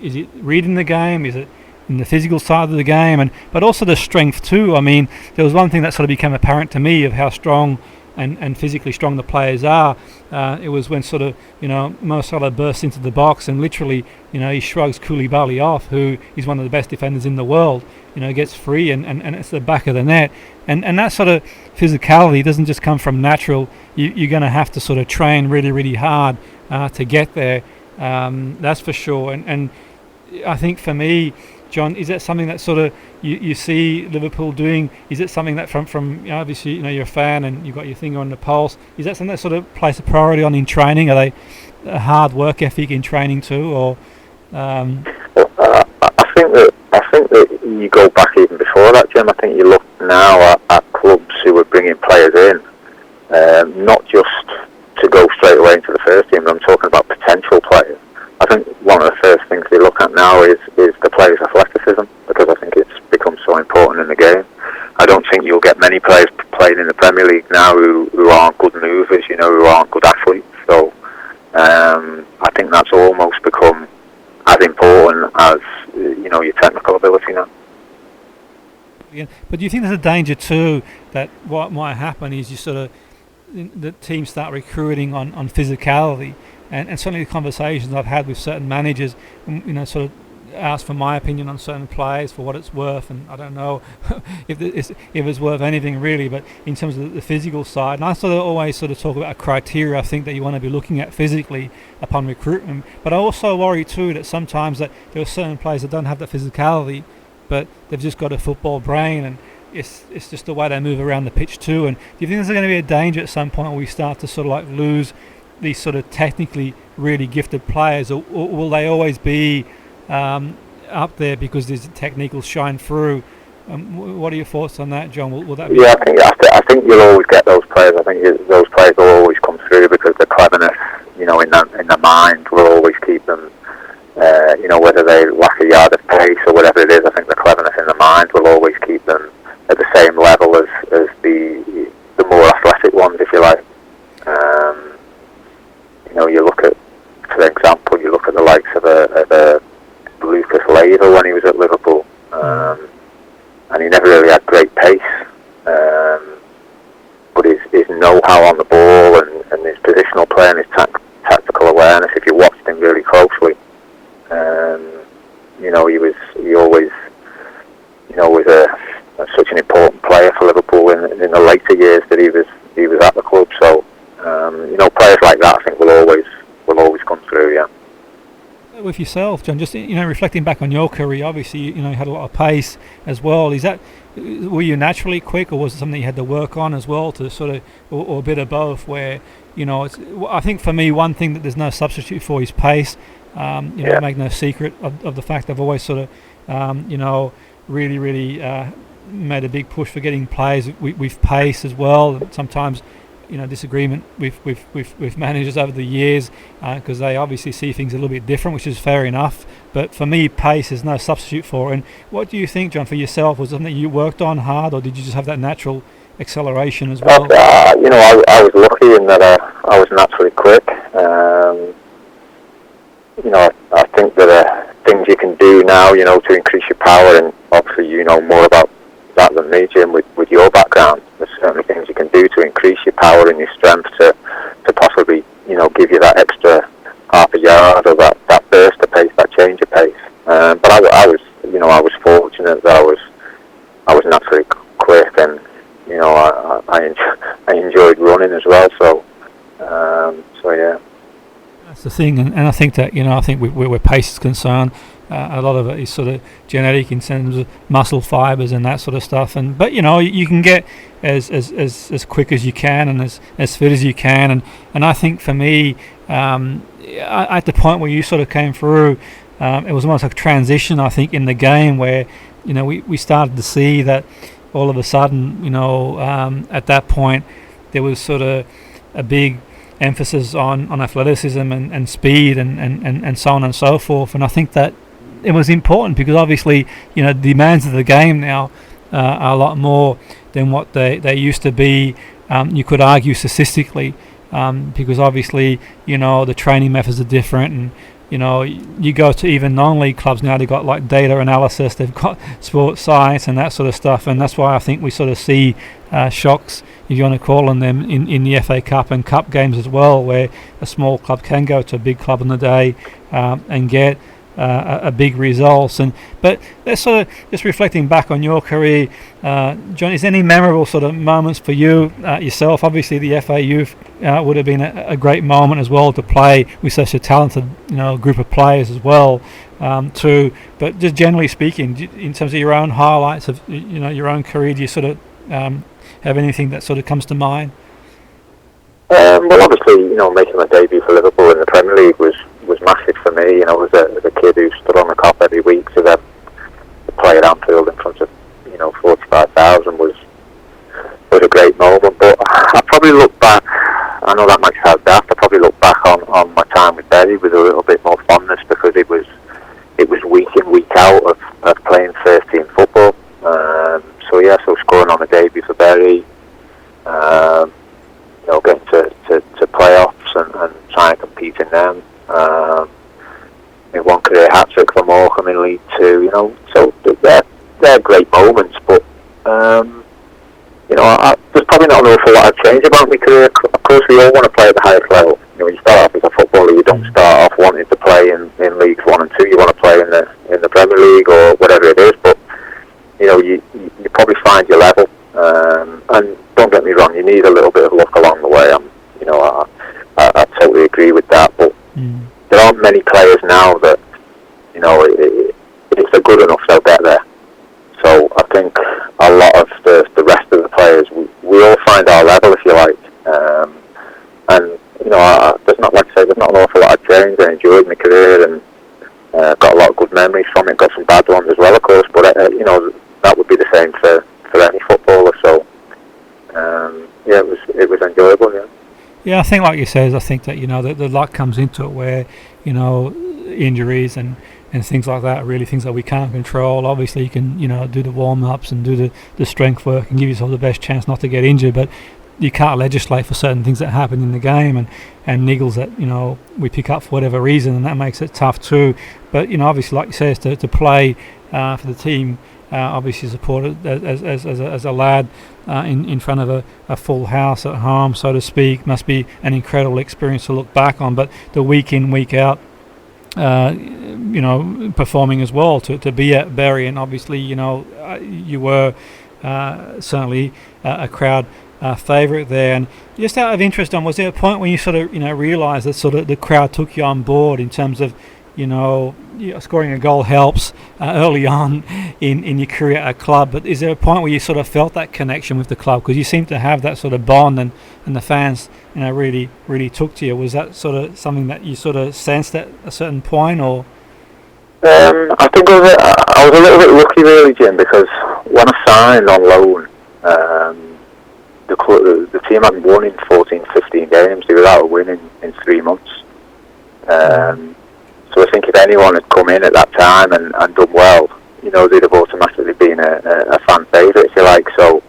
is it reading the game? Is it in the physical side of the game? But also the strength too. I mean, there was one thing that sort of became apparent to me of how strong and physically strong the players are. It was when sort of, Mo Salah bursts into the box and literally, he shrugs Koulibaly off, who is one of the best defenders in the world, gets free and it's the back of the net. And that sort of physicality doesn't just come from natural. You're going to have to sort of train really, really hard to get there. That's for sure. And I think for me, John, is that something that sort of you see Liverpool doing? Is it something that from obviously you're a fan and you've got your finger on the pulse? Is that something that sort of place a priority on in training? Are they a hard work ethic in training too, or? I think that you go back even before that, Jim. I think you look now at clubs who are bringing players in, not just to go straight away into the first team. I'm talking about potential players. I think one of the first things they look at now is the players' athleticism, because I think it's become so important in the game. I don't think you'll get many players playing in the Premier League now who aren't good movers, who aren't good athletes. So I think that's almost become as important as your technical ability now. Yeah, but do you think there's a danger too that what might happen is you sort of the teams start recruiting on physicality? And certainly the conversations I've had with certain managers, sort of ask for my opinion on certain players for what it's worth, and I don't know if it's worth anything really, but in terms of the physical side, and I sort of always sort of talk about a criteria I think that you want to be looking at physically upon recruitment. But I also worry too that sometimes that there are certain players that don't have the physicality, but they've just got a football brain, and it's just the way they move around the pitch too. And do you think there's going to be a danger at some point where we start to sort of like lose these sort of technically really gifted players, or will they always be up there because these technique will shine through? What are your thoughts on that, John? Will that be? Yeah, I think you'll always get those players. I think those players will always come through because the cleverness, in the mind, will always keep them. Whether they lack a yard of pace or whatever it is, I think the cleverness in the mind will always keep them at the same level as the more athletic ones, if you like. You look at, for example, the likes of a Lucas Leiva when he was at Liverpool, and he never really had great pace, but his know-how on the ball and his positional play and his tactical awareness, if you watched him really closely, he always was such an important player for Liverpool in the later years that he was at the club. So players like that, I think, will always come through. Yeah. With yourself, John, just reflecting back on your career, obviously you had a lot of pace as well. Were you naturally quick, or was it something you had to work on as well to sort of, or a bit of both? Where I think for me, one thing that there's no substitute for is pace. I make no secret of the fact I've always sort of really made a big push for getting players with pace as well. Sometimes disagreement with managers over the years because they obviously see things a little bit different, which is fair enough. But for me, pace is no substitute for it. And what do you think, John, for yourself? Was it something you worked on hard, or did you just have that natural acceleration as well? I was lucky in that I was naturally quick. I think there are things you can do now, to increase your power, and obviously you know more about that than me, Jim, with your background. There's certainly things you can do to increase your power and your strength to possibly, give you that extra half a yard or that burst of pace, that change of pace. But I was fortunate that I was naturally quick, and I enjoyed running as well. So yeah. That's the thing, and I think that I think where pace is concerned, a lot of it is sort of genetic in terms of muscle fibers and that sort of stuff. But you can get as quick as you can and as fit as you can. And I think for me, at the point where you sort of came through, it was almost like a transition, I think, in the game where we started to see that all of a sudden, at that point there was sort of a big emphasis on athleticism and speed and so on and so forth. And I think that it was important because obviously the demands of the game now are a lot more than what they used to be. You could argue statistically because obviously the training methods are different, and you go to even non-league clubs now, they've got like data analysis, they've got sports science and that sort of stuff. And that's why I think we sort of see shocks, if you want to call on them, in the FA Cup and Cup games as well, where a small club can go to a big club on the day and get a big results. But let's sort of just reflecting back on your career, John, is there any memorable sort of moments for you yourself? Obviously the FA Youth would have been a great moment as well to play with such a talented group of players as well too. But just generally speaking, in terms of your own highlights of your own career, do you sort of have anything that sort of comes to mind? Well, obviously, making my debut for Liverpool in the Premier League was massive for me. As a kid who stood on the cop every week, to then play at Anfield in front of 45,000 was a great moment. But I probably look back. I know that might sound daft. I probably look back on my time with Derry with a little bit more fondness because it was week in, week out of playing first team football. So scoring on a debut for Derry, getting to playoffs and trying to compete in them. In one career hat-trick for Morecambe in League Two, so they're great moments, but there's probably not an awful lot I've changed about my career. Of course, we all want to play at the highest level. You start off as a footballer, you don't start off wanting to play in Leagues 1 and 2. You want to play in the Premier League or whatever it is, but you probably find your level. And don't get me wrong, you need a little bit of luck along the way. I totally agree with that, but there aren't many players now that if they're good enough, they'll get there. find our level, if you like. And there's not, like I say, there's not an awful lot I've changed. I enjoyed my career and got a lot of good memories from it. Got some bad ones as well, of course. But that would be the same for any footballer. So it was enjoyable. Yeah. Yeah, I think, like you said, I think that the luck comes into it, where injuries and things like that are really things that we can't control. Obviously, you can do the warm-ups and do the strength work and give yourself the best chance not to get injured, but you can't legislate for certain things that happen in the game and niggles that we pick up for whatever reason, and that makes it tough too. But obviously, like you say, to play for the team, obviously supported as a lad in front of a full house at home, so to speak, must be an incredible experience to look back on. But the week in, week out, performing as well, to be at Bury, and obviously you were certainly a crowd favourite there. And just out of interest, was there a point when you sort of realised that sort of the crowd took you on board in terms of scoring a goal helps early on in your career at a club, but is there a point where you sort of felt that connection with the club, because you seem to have that sort of bond, and the fans really took to you? Was that sort of something that you sort of sensed at a certain point, or? I think I was a little bit lucky, really, Jim, because when I signed on loan, the team hadn't won in 14-15 games. They were out of winning in 3 months. So I think if anyone had come in at that time and done well, they'd have automatically been a fan favourite, if you like. So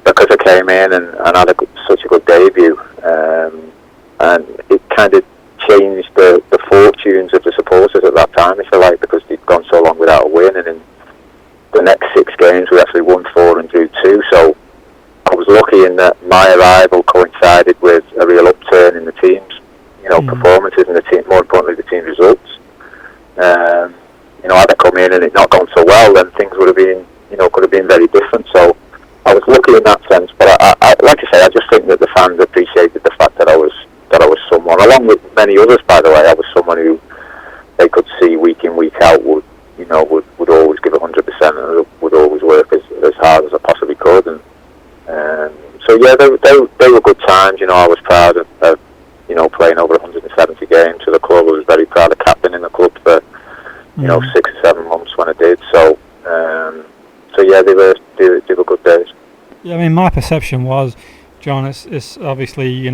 because I came in and had such a good debut, and it kind of changed the fortunes of the supporters at that time, if you like, because they'd gone so long without a win, and in the next 6 games we actually won 4 and drew 2. So I was lucky in that my arrival coincided with a real upturn in the team's performances and the team, more importantly, the team results. Had I come in and it not gone so well, then things would have been, could have been very different. So I was lucky in that sense. But I like I say, I just think that the fans appreciated the fact that I was someone, along with many others, by the way. I was someone who they could see week in, week out would always give 100% and would always work as hard as I possibly could. And so yeah, they were good times. I was proud of playing over 170 games for the club. I was very proud of captaining the club for 6 or 7 months when I did. So yeah, they were good days. Yeah, I mean, my perception was, John, it's obviously you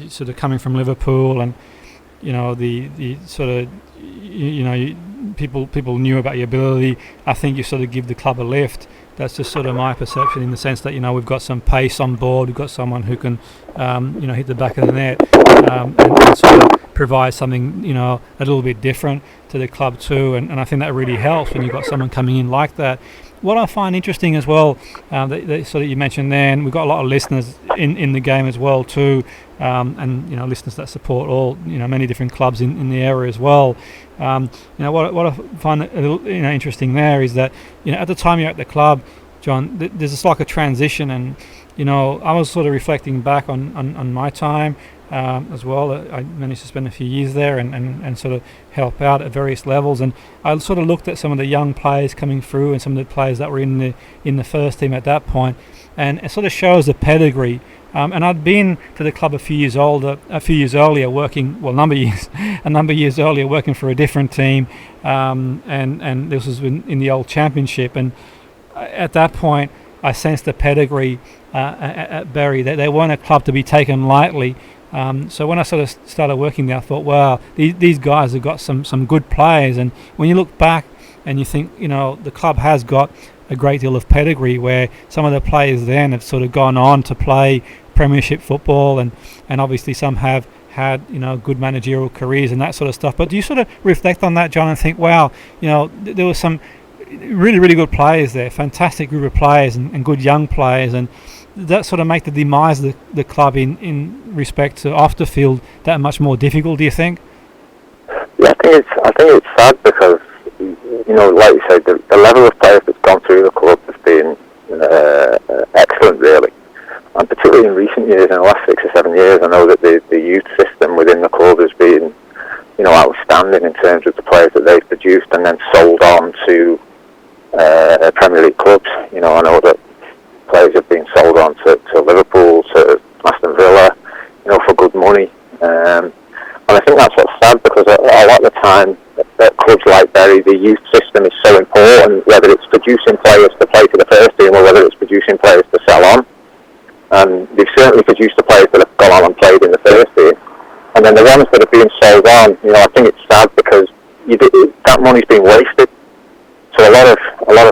sort of coming from Liverpool, and the sort of people knew about your ability. I think you sort of give the club a lift. That's just sort of my perception, in the sense that we've got some pace on board. We've got someone who can hit the back of the net and sort of provide something a little bit different to the club too. And I think that really helps when you've got someone coming in like that. What I find interesting as well, that sort of you mentioned there, and we've got a lot of listeners in the game as well too, and listeners that support all many different clubs in the area as well. What I find a little interesting there is that at the time you're at the club, John, there's just like a transition, and I was sort of reflecting back on my time as well. I managed to spend a few years there and sort of help out at various levels, and I sort of looked at some of the young players coming through and some of the players that were in the first team at that point, and it sort of shows the pedigree. And I'd been to the club a few years earlier, working a number of years earlier, working for a different team, and this was in the old championship. And at that point, I sensed the pedigree at Bury. They weren't a club to be taken lightly. So when I sort of started working there, I thought, wow, these guys have got some good players. And when you look back and you think, the club has got a great deal of pedigree, where some of the players then have sort of gone on to play Premiership football, and obviously some have had good managerial careers and that sort of stuff. But do you sort of reflect on that, John, and think, wow, there were some really, really good players there, fantastic group of players and good young players, and that sort of make the demise of the club in respect to off the field that much more difficult, do you think? Yeah, I think it's sad, because like you said, the level of players that's gone through the club has been excellent, really. And particularly in recent years, in the last 6 or 7 years, I know that the youth system within the club has been, outstanding in terms of the players that they've produced and then sold on to Premier League clubs. I know that players have been sold And I think that's what's sad, because a lot of the time at clubs like Bury, the youth system is so important, whether it's producing players to play for the first team or whether it's producing players to sell on. And they've certainly produced the players that have gone on and played in the first team. And then the ones that are being sold on, I think it's sad, because that money's being wasted. So a lot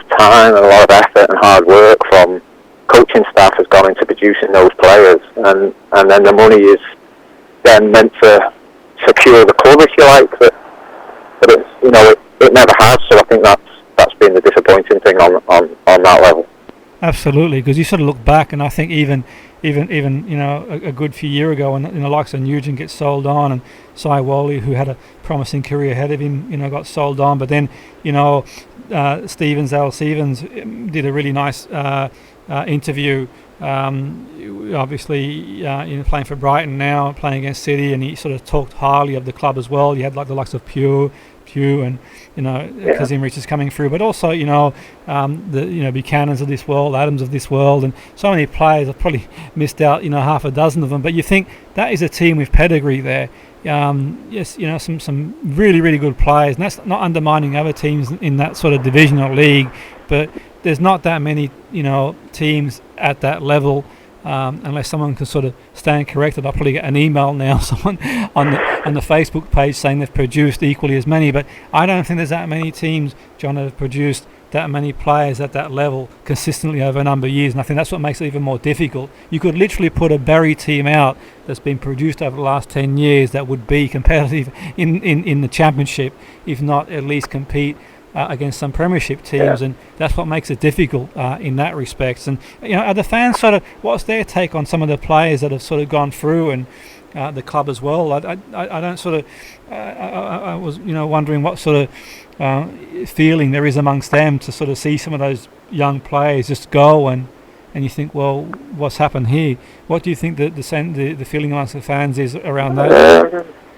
of time and a lot of effort and hard work from coaching staff has gone into producing those players, and then the money is then meant to secure the club, if you like, but it never has. So I think that's been the disappointing thing on that level. Absolutely, because you sort of look back, and I think even a good few years ago, when the likes of Nugent get sold on, and Cy Wally, who had a promising career ahead of him, got sold on. But then Al Stevens did a really nice interview. Obviously, playing for Brighton now, playing against City, and he sort of talked highly of the club as well. You had like the likes of Pew, and Kazim Rich is coming through, but also the Buchanans of this world, Adams of this world, and so many players. I've probably missed out half a dozen of them, but you think that is a team with pedigree there. Yes, some really, really good players, and that's not undermining other teams in that sort of divisional league, but there's not that many teams at that level. Unless someone can sort of stand corrected, I'll probably get an email now, someone on the Facebook page saying they've produced equally as many. But I don't think there's that many teams, John, that have produced that many players at that level consistently over a number of years, and I think that's what makes it even more difficult. You could literally put a Bury team out that's been produced over the last 10 years that would be competitive in the championship, if not at least compete against some premiership teams, and that's what makes it difficult in that respect. And are the fans sort of, what's their take on some of the players that have sort of gone through and the club as well? I don't sort of I was wondering what sort of feeling there is amongst them to sort of see some of those young players just go and you think, well, what's happened here? What do you think the feeling amongst the fans is around that?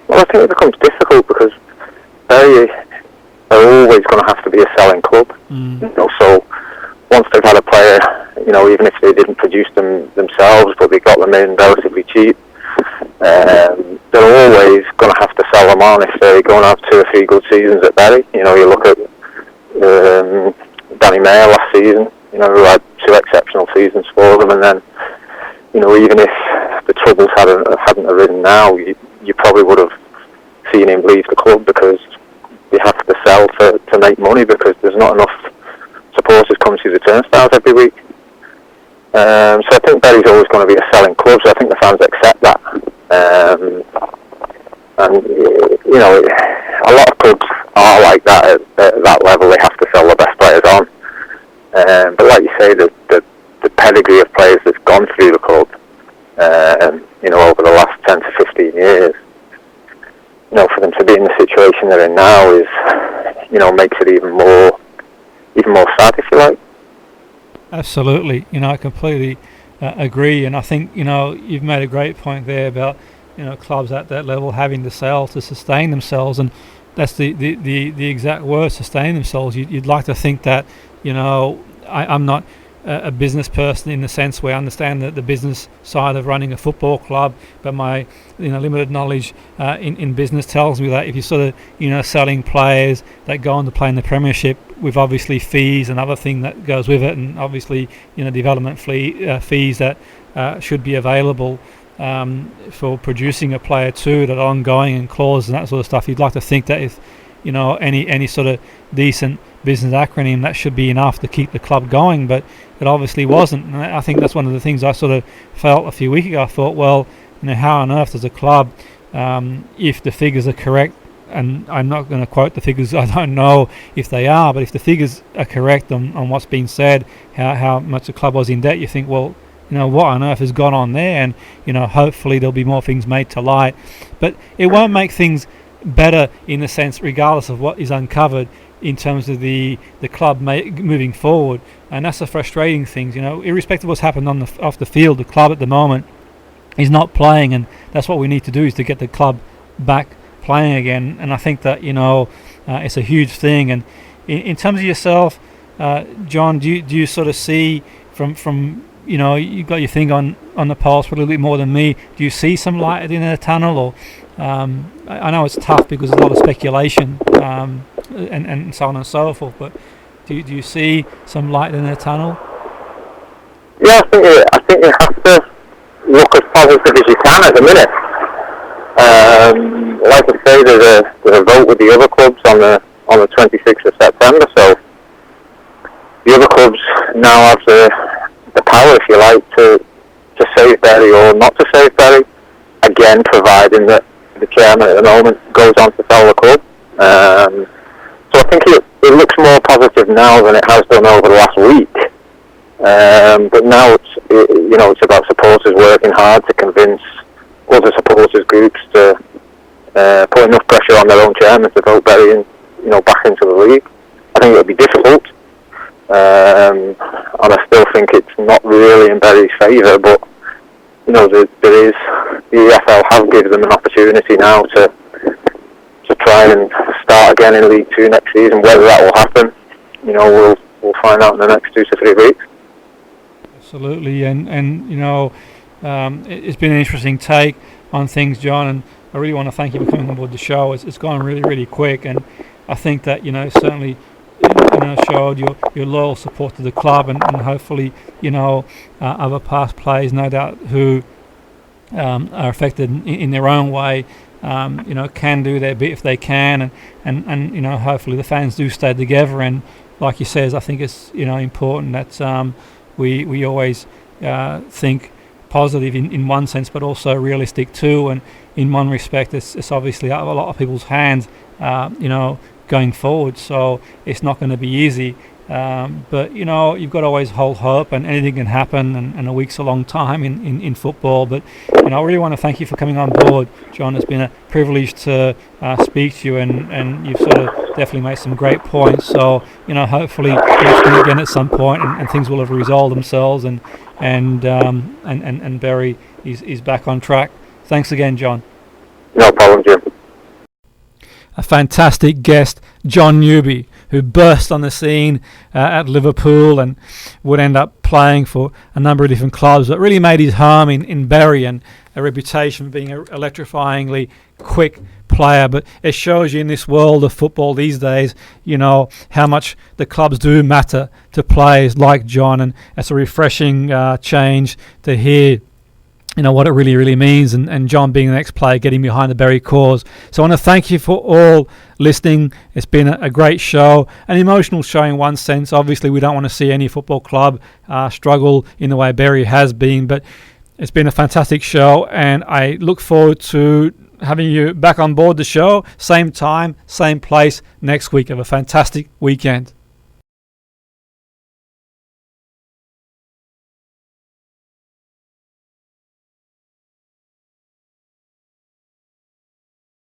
Well, I think it becomes difficult because they're always going to have to be a selling club. So once they've had a player, even if they didn't produce them themselves, but they got them in relatively cheap, they're always going to have to sell them on if they're going to have 2 or 3 good seasons at Bury. You look at Danny Mayer last season, who had 2 exceptional seasons for them, and then, even if the troubles hadn't arisen now, you probably would have seen him leave the club, because they have to sell to make money, because there's not enough supporters coming through the turnstiles every week. So I think Bury's always going to be a selling club, so I think the fans accept that. And a lot of clubs are like that at that level. They have to sell the best players on. But like you say, the pedigree of players that's gone through the club, over the last 10 to 15 years, for them to be in the situation they're in now is, makes it even more sad, if you like. Absolutely, I completely agree, and I think you've made a great point there about clubs at that level having to sell to sustain themselves, and that's the exact word, sustain themselves. You'd like to think that I'm not a business person in the sense where I understand the business side of running a football club, but my limited knowledge in business tells me that if you're sort of selling players that go on to play in the Premiership with obviously fees and other thing that goes with it, and obviously development fees that should be available for producing a player too, that ongoing and clauses and that sort of stuff, you'd like to think that if any sort of decent business acronym, that should be enough to keep the club going, but it obviously wasn't. And I think that's one of the things I sort of felt a few weeks ago. I thought, well, how on earth does a club, if the figures are correct, and I'm not going to quote the figures, I don't know if they are, but if the figures are correct on what's been said, how much the club was in debt, you think, well, what on earth has gone on there? And hopefully there'll be more things made to light, but it won't make things better in the sense, regardless of what is uncovered in terms of the club moving forward. And that's the frustrating thing, irrespective of what's happened off the field, the club at the moment is not playing, and that's what we need to do, is to get the club back playing again. And I think that it's a huge thing. And in terms of yourself, John, do you sort of see from you've got your thing on the pulse for a little bit more than me. Do you see some light at the end of the tunnel, or I know it's tough because there's a lot of speculation and so on and so forth, but do you see some light in the tunnel? Yeah, I think you have to look as positive as you can at the minute. Like I say, there's a vote with the other clubs on the 26th of September, so the other clubs now have the power, if you like, to save Bury or not to save Bury. Again, providing that the chairman at the moment goes on to sell the club. So I think it looks more positive now than it has done over the last week. But now it's about supporters working hard to convince other supporters groups to put enough pressure on their own chairman to vote Bury back into the league. I think it'll be difficult, and I still think it's not really in Bury's favour. But the EFL have given them an opportunity now to try and start again in League Two next season. Whether that will happen, we'll find out in the next 2 to 3 weeks. Absolutely, and it's been an interesting take on things, John, and I really want to thank you for coming on board the show. It's gone really, really quick, and I think that certainly showed your loyal support to the club, and hopefully other past players, no doubt, who are affected in their own way, can do their bit if they can, and hopefully the fans do stay together. And like you says, I think it's important that we always think positive in one sense, but also realistic too. And in one respect, it's obviously out of a lot of people's hands, going forward. So it's not going to be easy. But you've got to always hold hope, and anything can happen, and a week's a long time in football. But I really want to thank you for coming on board, John. It's been a privilege to speak to you, and you've sort of definitely made some great points. So hopefully we'll speak again at some point, and things will have resolved themselves, and Bury is back on track. Thanks again, John. No problem, Jim. A fantastic guest, Jon Newby, who burst on the scene at Liverpool and would end up playing for a number of different clubs, but really made his home in Bury, and a reputation for being an electrifyingly quick player. But it shows you in this world of football these days, how much the clubs do matter to players like Jon, and it's a refreshing change to hear what it really, really means, and Jon being the next player getting behind the Bury cause. So I want to thank you for all listening. It's been a great show, an emotional show in one sense. Obviously, we don't want to see any football club struggle in the way Bury has been, but it's been a fantastic show, and I look forward to having you back on board the show, same time, same place next week. Have a fantastic weekend.